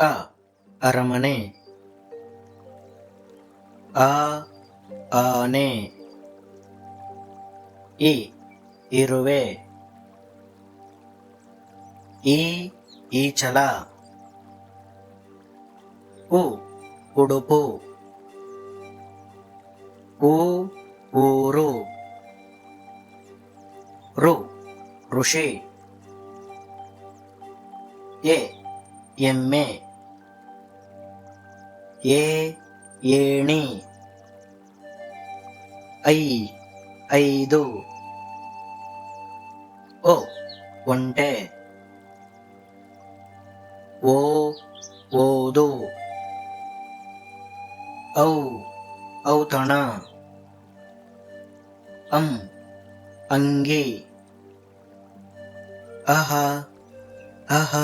ಅ ಅರಮನೆ. ಆ ಆನೆ. ಇ ಇರುವೆ. ಈ ಈಚಲ. ಉ ಉಡುಪು. ಊ ಊರು. ಋ ಋಷಿ. ಎ ಎಮ್ಮೆ. ಏ ಏಣಿ. ಐ ಐದು. ಒ ಒಂಟೆ. ಓ ಓದು. ಔ ಔತಣ. ಅಂಗಿ. ಅಹ ಅಹ